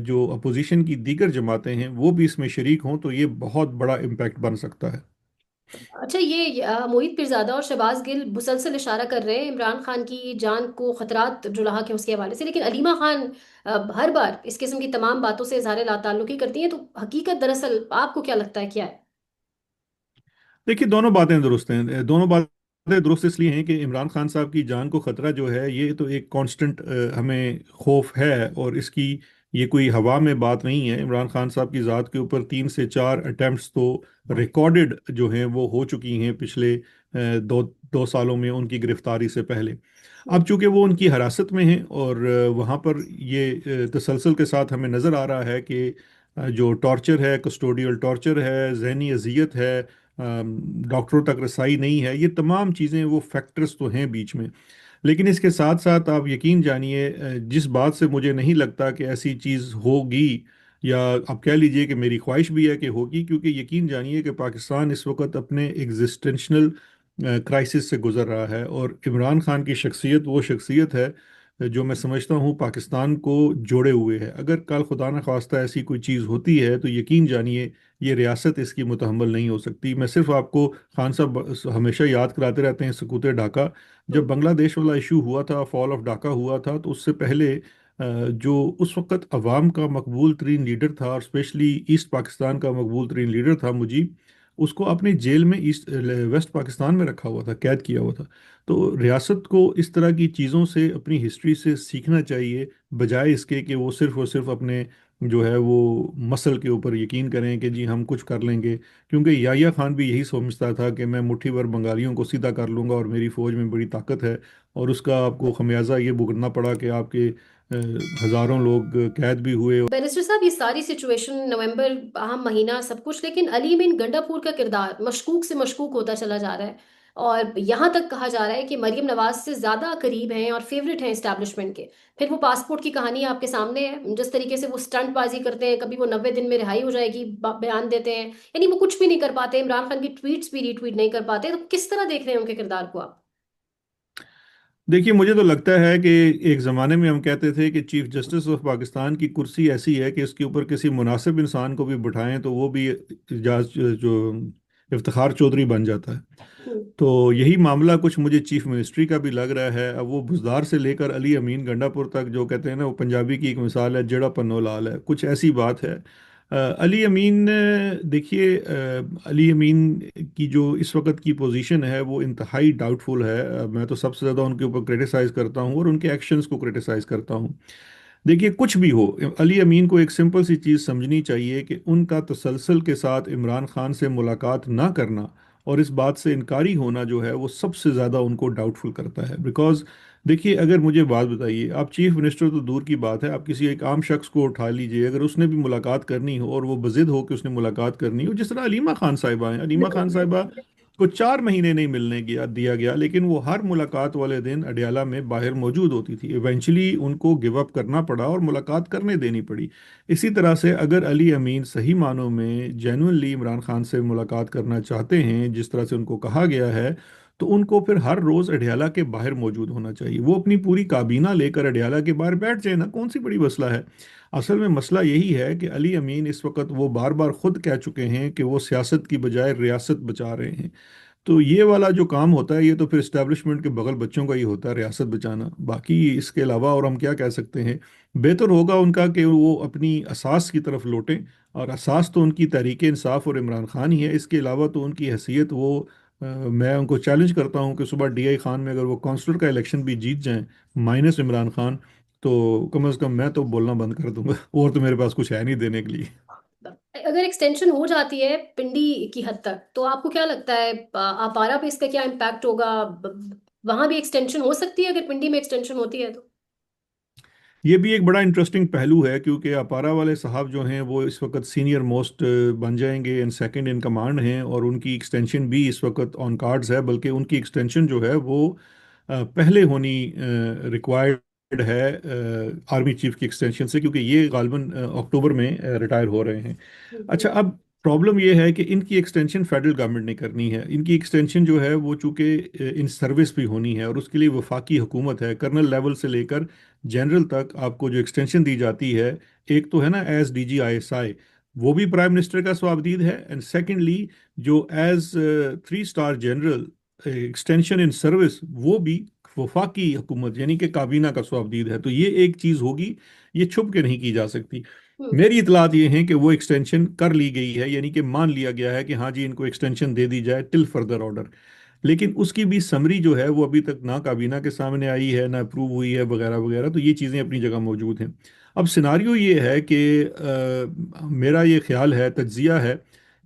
जो अपोजिशन की दीगर जमातें हैं वो भी इसमें शरीक हों तो ये बहुत बड़ा इम्पैक्ट बन सकता है। अच्छा, ये मोहित पीरजादा और शहबाज गिल मुसलसल इशारा कर रहे हैं इमरान खान की जान को खतरात जो लाक है उसके हवाले से, लेकिन अलीमा खान हर बार इस किस्म की तमाम बातों से इजहार ताल्लुकी करती हैं। तो हकीकत दरअसल आपको क्या लगता है क्या है? देखिए दोनों बातें दुरुस्त हैं। दोनों बातें दुरुस्त इसलिए हैं कि इमरान खान साहब की जान को खतरा जो है ये तो एक कांस्टेंट हमें खौफ है, और इसकी ये कोई हवा में बात नहीं है। इमरान खान साहब की ज़ात के ऊपर 3 से 4 अटेम्प्ट्स तो रिकॉर्डेड जो हैं वो हो चुकी हैं पिछले दो दो सालों में उनकी गिरफ्तारी से पहले। अब चूंकि वो उनकी हिरासत में हैं और वहाँ पर ये तसलसल के साथ हमें नज़र आ रहा है कि जो टॉर्चर है, कस्टोडियल टॉर्चर है, जहनी अजियत है, डॉक्टरों तक रसाई नहीं है, ये तमाम चीज़ें वो फैक्टर्स तो हैं बीच में। लेकिन इसके साथ साथ आप यकीन जानिए, जिस बात से मुझे नहीं लगता कि ऐसी चीज़ होगी, या आप कह लीजिए कि मेरी ख्वाहिश भी है कि होगी, क्योंकि यकीन जानिए कि पाकिस्तान इस वक्त अपने एग्जिस्टेंशनल क्राइसिस से गुजर रहा है, और इमरान खान की शख्सियत वो शख्सियत है जो मैं समझता हूँ पाकिस्तान को जोड़े हुए है। अगर कल खुदा न खास्ता ऐसी कोई चीज़ होती है तो यकीन जानिए ये रियासत इसकी मुतहम्मल नहीं हो सकती। मैं सिर्फ आपको, खान साहब हमेशा याद कराते रहते हैं सकूत ढाका। जब बांग्लादेश वाला इशू हुआ था, फॉल ऑफ ढाका हुआ था, तो उससे पहले जो उस वक्त अवाम का मकबूल तरीन लीडर था, और स्पेशली ईस्ट पाकिस्तान का मकबूल तरीन लीडर था मुजीब, उसको अपने जेल में ईस्ट वेस्ट पाकिस्तान में रखा हुआ था, कैद किया हुआ था। तो रियासत को इस तरह की चीज़ों से, अपनी हिस्ट्री से सीखना चाहिए, बजाय इसके कि वो सिर्फ और सिर्फ अपने जो है वो मसल के ऊपर यकीन करें कि जी हम कुछ कर लेंगे। क्योंकि याहिया खान भी यही समझता था कि मैं मुट्ठी भर बंगालियों को सीधा कर लूँगा और मेरी फ़ौज में बड़ी ताकत है, और उसका आपको खमियाजा ये भुगतना पड़ा कि आपके हज़ारों लोग कैद भी हुए। बैरिस्टर साहब, ये सारी सिचुएशन, नवंबर अहम महीना, सब कुछ, लेकिन अली मीन गंडापुर का किरदार मशकूक से मशकूक होता चला जा रहा है। और यहाँ तक कहा जा रहा है कि मरीम नवाज से ज्यादा करीब हैं और फेवरेट हैं इस्टेब्लिशमेंट के। फिर वो पासपोर्ट की कहानी आपके सामने है, जिस तरीके से वो स्टंट बाजी करते हैं, कभी वो 90 दिन में रिहाई हो जाएगी बयान देते हैं, यानी वो कुछ भी नहीं कर पाते, इमरान खान की ट्वीट्स भी रीट्वीट नहीं कर पाते। तो किस तरह देख रहे हैं उनके किरदार को आप? देखिए मुझे तो लगता है कि एक ज़माने में हम कहते थे कि चीफ जस्टिस ऑफ पाकिस्तान की कुर्सी ऐसी है कि इसके ऊपर किसी मुनासिब इंसान को भी बिठाएं तो वो भी इजाज जो इफ्तिखार चौधरी बन जाता है। हम्म। तो यही मामला कुछ मुझे चीफ मिनिस्ट्री का भी लग रहा है। अब वो बुजदार से लेकर अली अमीन गंडापुर तक, जो कहते हैं ना, वो पंजाबी की एक मिसाल है, जेड़ा पन्नो लाल है, कुछ ऐसी बात है। अली अमीन, देखिए अली अमीन की जो इस वक्त की पोजीशन है वो इंतहाई डाउटफुल है। मैं तो सबसे ज़्यादा उनके ऊपर क्रिटिसाइज़ करता हूँ और उनके एक्शंस को क्रिटिसाइज़ करता हूँ। देखिए कुछ भी हो, अली अमीन को एक सिंपल सी चीज़ समझनी चाहिए कि उनका तसलसल के साथ इमरान खान से मुलाकात ना करना और इस बात से इनकारी होना जो है वो सबसे ज़्यादा उनको डाउटफुल करता है। बिकॉज देखिए अगर मुझे बात बताइए, आप चीफ मिनिस्टर तो दूर की बात है, आप किसी एक आम शख्स को उठा लीजिए, अगर उसने भी मुलाकात करनी हो और वो बजिद हो कि उसने मुलाकात करनी हो, जिस तरह अलीमा खान साहिबा हैं, अलीमा खान बिल्कुल। साहिबा को 4 महीने नहीं मिलने दिया गया, लेकिन वो हर मुलाकात वाले दिन अडयाला में बाहर मौजूद होती थी। इवेंचुअली उनको गिव अप करना पड़ा और मुलाकात करने देनी पड़ी। इसी तरह से अगर अली अमीन सही मानों में जेन्युइनली इमरान खान से मुलाकात करना चाहते हैं जिस तरह से उनको कहा गया है, तो उनको फिर हर रोज अडयाला के बाहर मौजूद होना चाहिए। वो अपनी पूरी काबीना लेकर अडयाला के बाहर बैठ जाए ना, कौन सी बड़ी मसला है। असल में मसला यही है कि अली अमीन इस वक्त वो बार बार खुद कह चुके हैं कि वो सियासत की बजाय रियासत बचा रहे हैं। तो ये वाला जो काम होता है ये तो फिर इस्टेब्लिशमेंट के बगल बच्चों का ही होता है, रियासत बचाना। बाकी इसके अलावा और हम क्या कह सकते हैं? बेहतर होगा उनका कि वो अपनी असास की तरफ लौटें, और असास तो उनकी तहरीक इंसाफ और इमरान खान ही है। इसके अलावा तो उनकी हैसियत वो मैं उनको चैलेंज करता हूँ कि सुबह डीआई खान में अगर वो काउंसलर का इलेक्शन भी जीत जाएं माइनस इमरान खान, तो कम अज़ कम मैं तो बोलना बंद कर दूंगा। और तो मेरे पास कुछ है नहीं देने के लिए। अगर एक्सटेंशन हो जाती है पिंडी की हद तक, तो आपको क्या लगता है अपारा पे इसका क्या इम्पैक्ट होगा? वहां भी एक्सटेंशन हो सकती है अगर पिंडी में एक्सटेंशन होती है तो? ये भी एक बड़ा इंटरेस्टिंग पहलू है, क्योंकि अपारा वाले साहब जो हैं वो इस वक्त सीनियर मोस्ट बन जाएंगे एंड सेकंड इन कमांड हैं, और उनकी एक्सटेंशन भी इस वक्त ऑन कार्ड्स है। बल्कि उनकी एक्सटेंशन जो है वो पहले होनी रिक्वायर्ड है आर्मी चीफ की एक्सटेंशन से, क्योंकि ये गालबन अक्टूबर में रिटायर हो रहे हैं। अच्छा, हम्म। अब प्रॉब्लम ये है कि इनकी एक्सटेंशन फेडरल गवर्नमेंट ने करनी है। इनकी एक्सटेंशन जो है वो चूंकि इन सर्विस भी होनी है, और उसके लिए वफाकी हुकूमत है, कर्नल लेवल से लेकर जनरल तक आपको जो एक्सटेंशन दी जाती है, एक तो है ना एज DGISI, वो भी प्राइम मिनिस्टर का स्वाबदीद है। एंड सेकेंडली जो as 3 star general extension in service, वो भी वफाकी हुकूमत यानी कि काबीना का स्वाबदीद है। तो ये एक चीज़ होगी, ये छुप के नहीं की जा सकती। हम्म। मेरी इतलात ये हैं कि वो एक्सटेंशन कर ली गई है, यानी कि मान लिया गया है कि हाँ जी इनको एक्सटेंशन दे दी जाए टिल फर्दर ऑर्डर। लेकिन उसकी भी समरी जो है वो अभी तक ना काबीना के सामने आई है, ना अप्रूव हुई है, वगैरह वगैरह। तो ये चीज़ें अपनी जगह मौजूद हैं। अब सिनारियो ये है कि मेरा ये ख्याल है, तज्जिया है,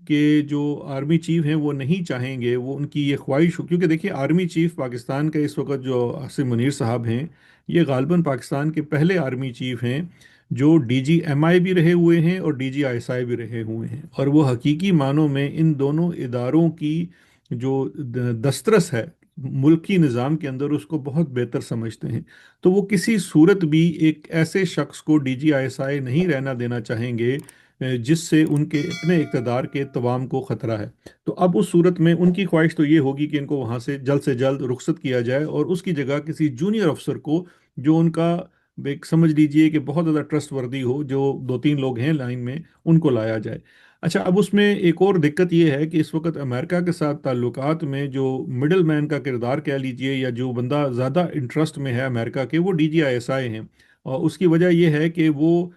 कि जो आर्मी चीफ हैं वो नहीं चाहेंगे, वो उनकी ये ख्वाहिश हो, क्योंकि देखिए आर्मी चीफ पाकिस्तान के इस वक्त जो आसिम मुनीर साहब हैं, ये गालबन पाकिस्तान के पहले आर्मी चीफ हैं जो DGMI भी रहे हुए हैं और DGISI भी रहे हुए हैं, और वो हकीकी मानों में इन दोनों इदारों की जो दस्तरस है मुल्की निज़ाम के अंदर, उसको बहुत बेहतर समझते हैं। तो वो किसी सूरत भी एक ऐसे शख्स को DGISI नहीं रहना देना चाहेंगे जिससे उनके अपने इक़्तिदार के तवाम को ख़तरा है। तो अब उस सूरत में उनकी ख्वाहिश तो ये होगी कि इनको वहाँ से जल्द रुखसत किया जाए, और उसकी जगह किसी जूनियर अफसर को, जो उनका एक समझ लीजिए कि बहुत ज़्यादा ट्रस्ट वर्दी हो, जो 2-3 लोग हैं लाइन में, उनको लाया जाए। अच्छा, अब उसमें एक और दिक्कत ये है कि इस वक्त अमेरिका के साथ ताल्लुकात में जो मिडल मैन का किरदार कह लीजिए, या जो बंदा ज़्यादा इंटरेस्ट में है अमेरिका के, वो DGISI हैं। और उसकी वजह यह है कि वो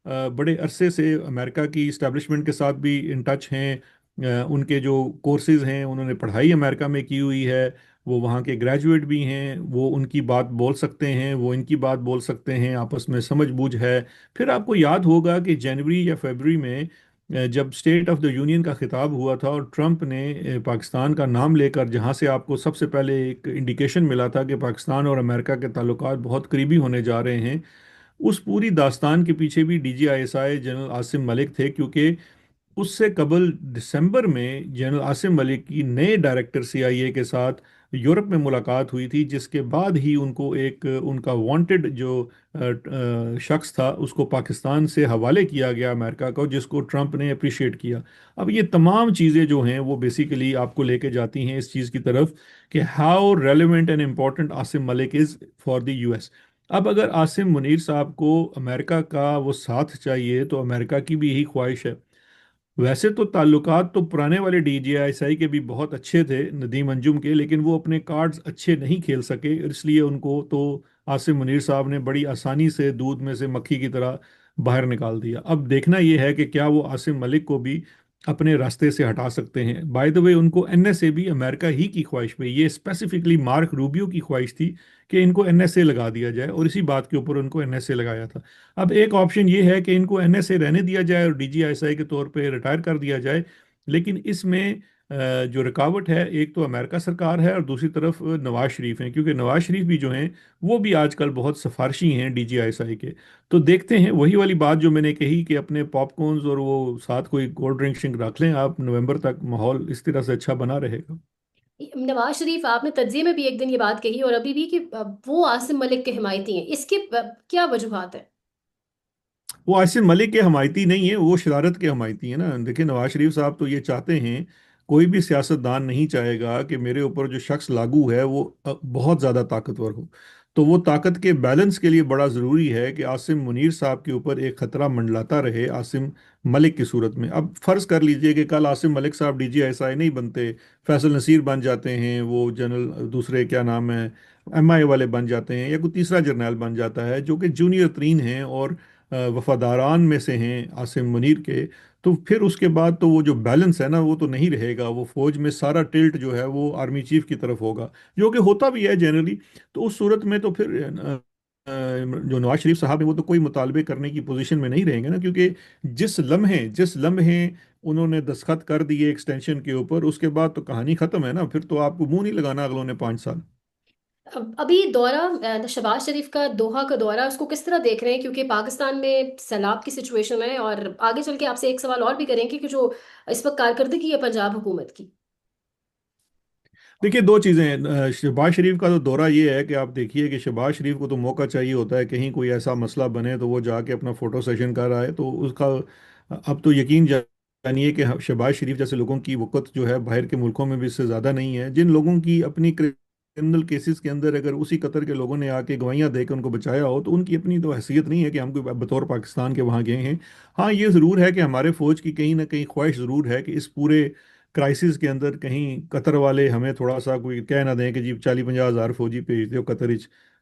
बड़े अरसे से अमेरिका की इस्टेब्लिशमेंट के साथ भी इन टच हैं। उनके जो कोर्सेज हैं, उन्होंने पढ़ाई अमेरिका में की हुई है, वो वहाँ के ग्रेजुएट भी हैं, वो उनकी बात बोल सकते हैं, वो इनकी बात बोल सकते हैं, आपस में समझ बूझ है। फिर आपको याद होगा कि जनवरी या फरवरी में जब स्टेट ऑफ द यूनियन का खिताब हुआ था और ट्रंप ने पाकिस्तान का नाम लेकर, जहाँ से आपको सबसे पहले एक इंडिकेशन मिला था कि पाकिस्तान और अमेरिका के ताल्लुकात बहुत करीबी होने जा रहे हैं, उस पूरी दास्तान के पीछे भी DGISI जनरल आसिम मलिक थे। क्योंकि उससे कबल दिसंबर में जनरल आसिम मलिक की नए डायरेक्टर CIA के साथ यूरोप में मुलाकात हुई थी, जिसके बाद ही उनको एक उनका वांटेड जो शख्स था उसको पाकिस्तान से हवाले किया गया अमेरिका को, जिसको ट्रंप ने अप्रिशिएट किया। अब ये तमाम चीज़ें जो हैं वो बेसिकली आपको लेके जाती हैं इस चीज़ की तरफ कि how relevant and important Asim Malik is for the US। अब अगर आसिम मुनीर साहब को अमेरिका का वो साथ चाहिए, तो अमेरिका की भी यही ख्वाहिश है। वैसे तो ताल्लुकात तो पुराने वाले DGISI के भी बहुत अच्छे थे, नदीम अंजुम के, लेकिन वो अपने कार्ड्स अच्छे नहीं खेल सके, इसलिए उनको तो आसिम मुनीर साहब ने बड़ी आसानी से दूध में से मक्खी की तरह बाहर निकाल दिया। अब देखना यह है कि क्या वो आसिम मलिक को भी अपने रास्ते से हटा सकते हैं। बाय द वे, उनको NSA भी अमेरिका ही की ख्वाहिश पे, ये स्पेसिफिकली मार्क रूबियो की ख्वाहिश थी कि इनको NSA लगा दिया जाए, और इसी बात के ऊपर उनको NSA लगाया था। अब एक ऑप्शन ये है कि इनको NSA रहने दिया जाए और DGISI के तौर पे रिटायर कर दिया जाए। लेकिन इसमें जो रुकावट है, एक तो अमेरिका सरकार है और दूसरी तरफ नवाज शरीफ हैं, क्योंकि नवाज शरीफ भी जो हैं वो भी आजकल बहुत सिफारशी हैं DGISI के। तो देखते हैं, वही वाली बात जो मैंने कही कि अपने पॉपकॉर्न्स और वो साथ कोई कोल्ड ड्रिंक शिंक रख लें आप, नवंबर तक माहौल इस तरह से अच्छा बना रहेगा। नवाज शरीफ, आपने तज्जिए में भी एक दिन ये बात कही और अभी भी, कि वो आसिम मलिक के हिमायती हैं, इसके क्या वजूहात है? वो आसिम मलिक के हमायती नहीं है, वो शरारत के हमायती है ना। देखिए नवाज शरीफ साहब तो ये चाहते हैं, कोई भी सियासतदान नहीं चाहेगा कि मेरे ऊपर जो शख्स लागू है वो बहुत ज़्यादा ताकतवर हो। تو وہ طاقت کے بیلنس کے لیے بڑا ضروری ہے کہ عاصم منیر صاحب کے اوپر ایک خطرہ منڈلاتا رہے عاصم ملک کی صورت میں. اب فرض کر لیجئے کہ کل عاصم ملک صاحب ڈی جی ایس آئی نہیں بنتے، فیصل نصیر بن جاتے ہیں، وہ جنرل دوسرے کیا نام ہے ایم آئی والے بن جاتے ہیں، یا کوئی تیسرا جرنیل بن جاتا ہے جو کہ جونیئر ترین ہیں اور وفاداران میں سے ہیں عاصم منیر کے. تو پھر اس کے بعد تو وہ جو بیلنس ہے نا وہ تو نہیں رہے گا، وہ فوج میں سارا ٹلٹ جو ہے وہ آرمی چیف کی طرف ہوگا، جو کہ ہوتا بھی ہے جنرلی. تو اس صورت میں تو پھر جو نواز شریف صاحب ہیں وہ تو کوئی مطالبے کرنے کی پوزیشن میں نہیں رہیں گے نا، کیونکہ جس لمحے انہوں نے دستخط کر دیے ایکسٹینشن کے اوپر، اس کے بعد تو کہانی ختم ہے نا، پھر تو آپ کو منہ نہیں لگانا اگلوں نے 5 سال. ابھی دورہ شہباز شریف کا دوحہ کا دورہ اس کو کس طرح دیکھ رہے ہیں؟ کیونکہ پاکستان میں سیلاب کی سچویشن ہے، اور آگے چل کے آپ سے ایک سوال اور بھی کریں گے کہ جو اس وقت کارکردگی ہے پنجاب حکومت کی. دیکھیے دو چیزیں ہیں. شہباز شریف کا تو دورہ یہ ہے کہ آپ دیکھیے کہ شہباز شریف کو تو موقع چاہیے ہوتا ہے، کہیں کوئی ایسا مسئلہ بنے تو وہ جا کے اپنا فوٹو سیشن کر رہا ہے. تو اس کا اب تو یقین جانیے کہ شہباز شریف جیسے لوگوں کی وقت جو ہے باہر کے ملکوں میں بھی اس سے زیادہ نہیں ہے. جن لوگوں کی اپنی کرمنل کیسز کے اندر اگر اسی قطر کے لوگوں نے آ کے گواہیاں دے کے ان کو بچایا ہو تو ان کی اپنی تو حیثیت نہیں ہے کہ ہم کوئی بطور پاکستان کے وہاں گئے ہیں. ہاں یہ ضرور ہے کہ ہمارے فوج کی کہیں نہ کہیں خواہش ضرور ہے کہ اس پورے کرائسس کے اندر کہیں قطر والے ہمیں تھوڑا سا کوئی کہہ نہ دیں کہ جی 40-50 ہزار فوجی بھیج دو قطر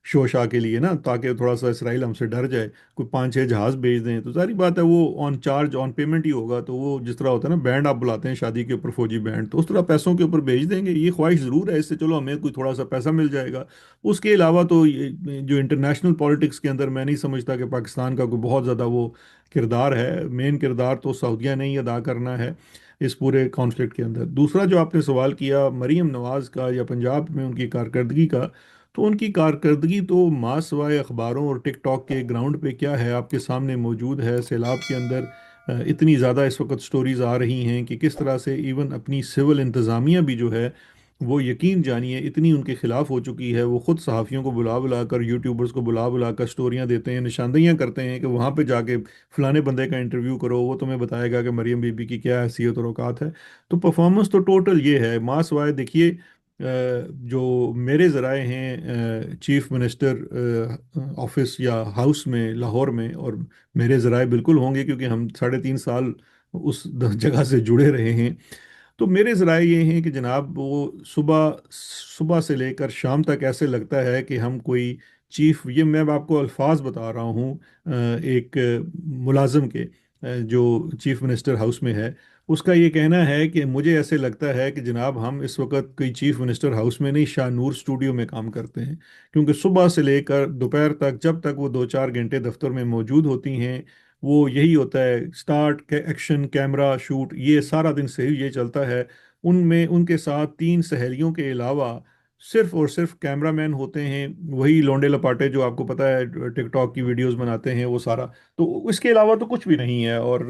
شو شاہ کے لیے نا، تاکہ تھوڑا سا اسرائیل ہم سے ڈر جائے، کوئی 5-6 جہاز بھیج دیں. تو ظاہری بات ہے وہ آن چارج آن پیمنٹ ہی ہوگا. تو وہ جس طرح ہوتا ہے نا بینڈ آپ بلاتے ہیں شادی کے اوپر فوجی بینڈ، تو اس طرح پیسوں کے اوپر بھیج دیں گے. یہ خواہش ضرور ہے، اس سے چلو ہمیں کوئی تھوڑا سا پیسہ مل جائے گا. اس کے علاوہ تو جو انٹرنیشنل پالیٹکس کے اندر میں نہیں سمجھتا کہ پاکستان کا کوئی بہت زیادہ وہ کردار ہے. مین کردار تو سعودیہ نے ہی ادا کرنا ہے اس پورے کانفلکٹ کے اندر. دوسرا جو آپ نے سوال کیا مریم نواز کا یا پنجاب میں ان کی کارکردگی کا، تو ان کی کارکردگی تو ماں سوائے اخباروں اور ٹک ٹاک کے گراؤنڈ پہ کیا ہے آپ کے سامنے موجود ہے. سیلاب کے اندر اتنی زیادہ اس وقت سٹوریز آ رہی ہیں کہ کس طرح سے ایون اپنی سول انتظامیہ بھی جو ہے وہ یقین جانیے اتنی ان کے خلاف ہو چکی ہے. وہ خود صحافیوں کو بلا بلا کر یوٹیوبرز کو بلا بلا کر سٹوریاں دیتے ہیں، نشاندہیاں کرتے ہیں کہ وہاں پہ جا کے فلانے بندے کا انٹرویو کرو، وہ تمہیں بتائے گا کہ مریم بی بی کی کیا حیثیت اور اوقات ہے. تو پرفارمنس تو ٹوٹل یہ ہے. ماں سوائے دیکھیے جو میرے ذرائع ہیں چیف منسٹر آفس یا ہاؤس میں لاہور میں، اور میرے ذرائع بالکل ہوں گے کیونکہ ہم 3.5 سال اس جگہ سے جڑے رہے ہیں. تو میرے ذرائع یہ ہیں کہ جناب وہ صبح صبح سے لے کر شام تک ایسے لگتا ہے کہ ہم کوئی چیف، یہ میں آپ کو الفاظ بتا رہا ہوں ایک ملازم کے جو چیف منسٹر ہاؤس میں ہے، اس کا یہ کہنا ہے کہ مجھے ایسے لگتا ہے کہ جناب ہم اس وقت کوئی چیف منسٹر ہاؤس میں نہیں، شاہ نور اسٹوڈیو میں کام کرتے ہیں. کیونکہ صبح سے لے کر دوپہر تک جب تک وہ 2-4 گھنٹے دفتر میں موجود ہوتی ہیں وہ یہی ہوتا ہے، سٹارٹ ایکشن کیمرہ شوٹ، یہ سارا دن سے یہ چلتا ہے. ان میں ان کے ساتھ 3 سہیلیوں کے علاوہ صرف اور صرف کیمرہ مین ہوتے ہیں، وہی لونڈے لپاٹے جو آپ کو پتہ ہے ٹک ٹاک کی ویڈیوز بناتے ہیں وہ سارا. تو اس کے علاوہ تو کچھ بھی نہیں ہے. اور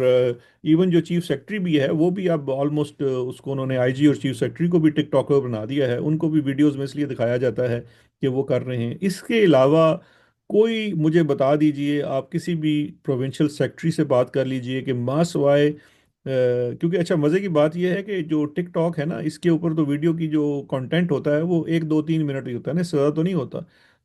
ایون جو چیف سیکرٹری بھی ہے وہ بھی اب آلموسٹ اس کو انہوں نے آئی جی اور چیف سیکرٹری کو بھی ٹک ٹاکر بنا دیا ہے. ان کو بھی ویڈیوز میں اس لیے دکھایا جاتا ہے کہ وہ کر رہے ہیں. اس کے علاوہ کوئی مجھے بتا دیجئے، آپ کسی بھی پروونشل سیکرٹری سے بات کر لیجئے کہ ماں سوائے کیونکہ اچھا مزے کی بات یہ ہے کہ جو ٹک ٹاک ہے نا اس کے اوپر تو ویڈیو کی جو کنٹینٹ ہوتا ہے وہ 1 2 3 منٹ ہی ہوتا ہے نا، اس سے زیادہ تو نہیں ہوتا.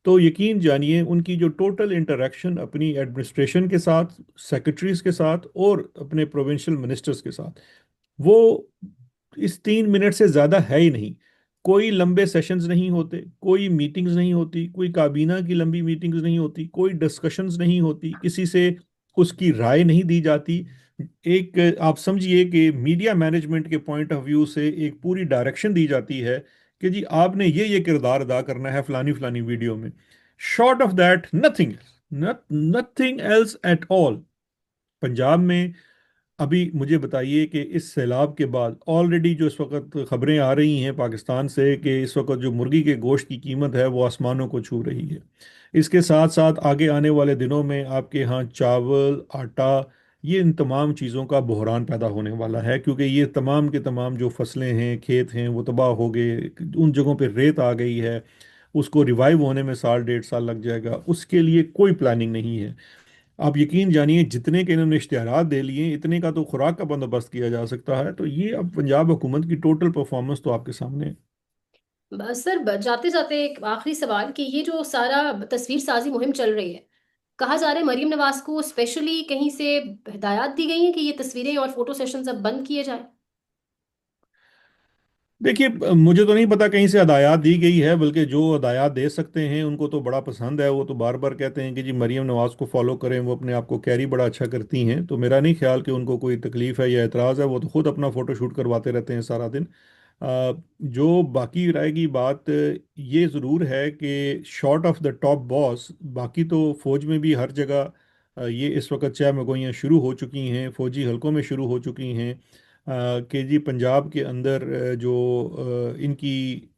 تو یقین جانیے ان کی جو ٹوٹل انٹریکشن اپنی ایڈمنسٹریشن کے ساتھ، سیکرٹریز کے ساتھ اور اپنے پروونشل منسٹرز کے ساتھ، وہ اس 3 منٹ سے زیادہ ہے ہی نہیں. کوئی لمبے سیشنز نہیں ہوتے، کوئی میٹنگز نہیں ہوتی، کوئی کابینہ کی لمبی میٹنگز نہیں ہوتی، کوئی ڈسکشنز نہیں ہوتی، کسی سے اس کی رائے نہیں دی جاتی. ایک آپ سمجھیے کہ میڈیا مینجمنٹ کے پوائنٹ آف ویو سے ایک پوری ڈائریکشن دی جاتی ہے کہ جی آپ نے یہ کردار ادا کرنا ہے فلانی فلانی ویڈیو میں. Short of that nothing, nothing else at all. Punjab میں ابھی مجھے بتائیے کہ اس سیلاب کے بعد آلریڈی جو اس وقت خبریں آ رہی ہیں پاکستان سے کہ اس وقت جو مرغی کے گوشت کی قیمت ہے وہ آسمانوں کو چھو رہی ہے. اس کے ساتھ ساتھ آگے آنے والے دنوں میں آپ کے ہاں چاول، آٹا، یہ ان تمام چیزوں کا بحران پیدا ہونے والا ہے کیونکہ یہ تمام کے تمام جو فصلیں ہیں، کھیت ہیں، وہ تباہ ہو گئے. ان جگہوں پہ ریت آ گئی ہے، اس کو ریوائیو ہونے میں 1.5 سال لگ جائے گا. اس کے لیے کوئی پلاننگ نہیں ہے. آپ یقین جانیے جتنے کے انہوں نے اشتہارات دے لیے اتنے کا تو خوراک کا بندوبست کیا جا سکتا ہے. تو یہ اب پنجاب حکومت کی ٹوٹل پرفارمنس تو آپ کے سامنے ہے. सर जाते जाते एक आखिरी सवाल कि ये जो सारा तस्वीर साजी मुहिम चल रही है, कहा जा रहा है मरीम नवाज को स्पेशली कहीं से हिदायत दी गई है कि ये तस्वीरें और फोटो सेशंस अब बंद किए जाए। देखिए, मुझे तो नहीं पता कहीं से हदायत दी गई है, बल्कि जो हदायत दे सकते हैं उनको तो बड़ा पसंद है। वो तो बार बार कहते हैं कि जी मरीम नवाज को फॉलो करें, वो अपने आप को कैरी बड़ा अच्छा करती हैं। तो मेरा नहीं ख्याल कि उनको कोई तकलीफ है या एतराज़ है। वो तो खुद अपना फ़ोटो शूट करवाते रहते हैं सारा दिन। जो बाकी रह गई बात, ये ज़रूर है कि short of the top boss, बाकी तो फौज में भी हर जगह ये इस वक्त चहमगोइयाँ शुरू हो चुकी हैं, फौजी हलकों में शुरू हो चुकी हैं। कि जी पंजाब के अंदर जो इनकी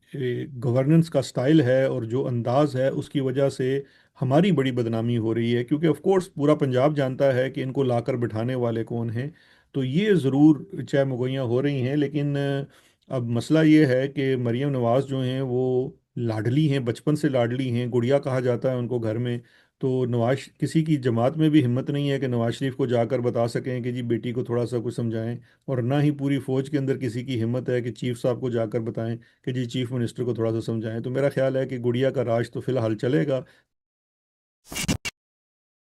गवर्नेंस का स्टाइल है और जो अंदाज है, उसकी वजह से हमारी बड़ी बदनामी हो रही है। क्योंकि ऑफ कोर्स पूरा पंजाब जानता है कि इनको लाकर बिठाने वाले कौन हैं। तो ये ज़रूर चहमगोइयाँ हो रही हैं, लेकिन अब मसला ये है कि मरीम नवाज़ जो हैं वो लाडली हैं, बचपन से लाडली हैं, गुड़िया कहा जाता है उनको घर में। तो नवाज, किसी की जमात में भी हिम्मत नहीं है कि नवाज शरीफ को जाकर बता सकें कि जी बेटी को थोड़ा सा कुछ समझाएं। और ना ही पूरी फौज के अंदर किसी की हिम्मत है कि चीफ साहब को जाकर बताएं कि जी चीफ मिनिस्टर को थोड़ा सा समझाएं। तो मेरा ख्याल है कि गुड़िया का राज तो फिलहाल चलेगा।